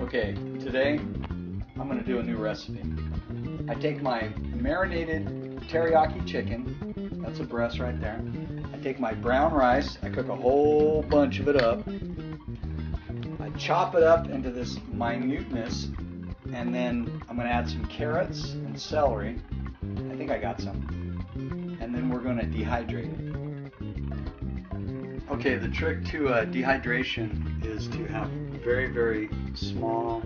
Okay, today I'm going to do a new recipe. I take my marinated teriyaki chicken, that's a breast right there. I take my brown rice, I cook a whole bunch of it up. I chop it up into this minuteness, and then I'm going to add some carrots and celery. I think I got some. And then we're going to dehydrate it. Okay, the trick to dehydration is to have very, very small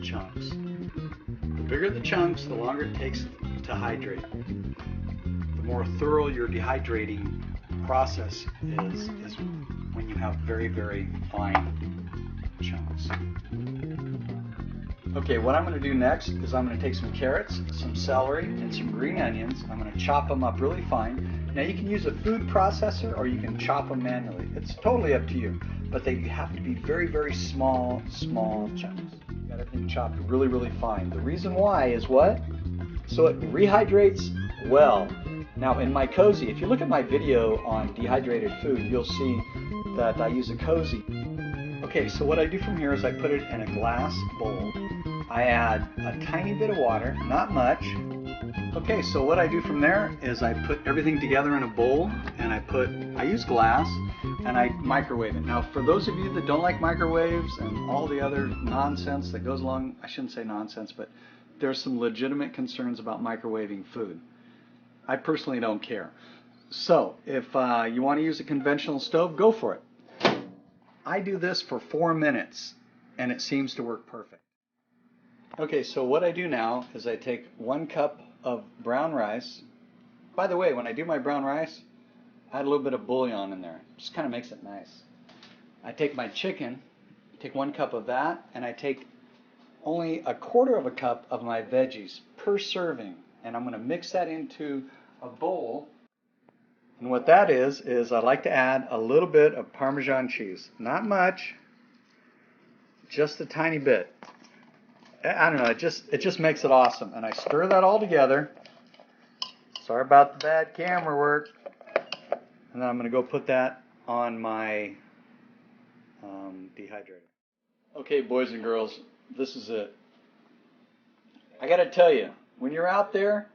chunks. The bigger the chunks, the longer it takes to hydrate. The more thorough your dehydrating process is when you have very, very fine chunks. Okay, what I'm going to do next is I'm going to take some carrots, some celery, and some green onions. I'm going to chop them up really fine. Now you can use a food processor or you can chop them manually. It's totally up to you. But they have to be very, very small chunks. You got everything chopped really, really fine. The reason why is what? So it rehydrates well. Now in my cozy, if you look at my video on dehydrated food, you'll see that I use a cozy. Okay, so what I do from here is I put it in a glass bowl. I add a tiny bit of water, not much. Okay, so what I do from there is I put everything together in a bowl, and I use glass, and I microwave it. Now, for those of you that don't like microwaves and all the other nonsense that goes along, I shouldn't say nonsense, but there's some legitimate concerns about microwaving food. I personally don't care. So, if you want to use a conventional stove, go for it. I do this for 4 minutes, and it seems to work perfect. Okay, so what I do now is I take 1 cup of brown rice. By the way, when I do my brown rice, I add a little bit of bouillon in there. Just kind of makes it nice. I take my chicken, take 1 cup of that, and I take only 1/4 cup of my veggies per serving. And I'm going to mix that into a bowl. And what that is I like to add a little bit of Parmesan cheese. Not much, just a tiny bit. I don't know, it just makes it awesome. And I stir that all together. Sorry about the bad camera work. And then I'm going to go put that on my dehydrator. Okay, boys and girls, this is it. I got to tell you, when you're out there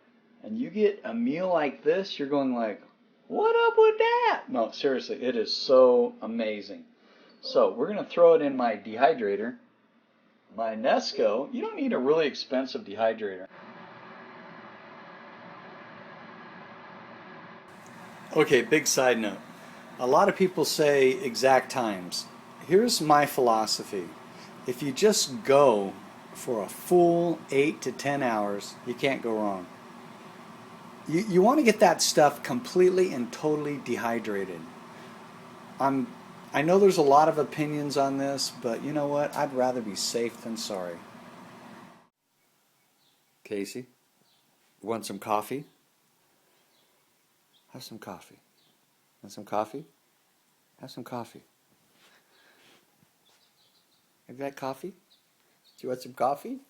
and you get a meal like this, you're going like, what up with that? No, seriously, it is so amazing. So we're going to throw it in my dehydrator. My Nesco, you don't need a really expensive dehydrator. Okay, big side note. A lot of people say exact times. Here's my philosophy. If you just go for a full 8 to 10 hours, you can't go wrong. You want to get that stuff completely and totally dehydrated. I know there's a lot of opinions on this, but you know what? I'd rather be safe than sorry. Casey, you want some coffee? Have some coffee. Want some coffee? Have some coffee. Have you got coffee? Do you want some coffee?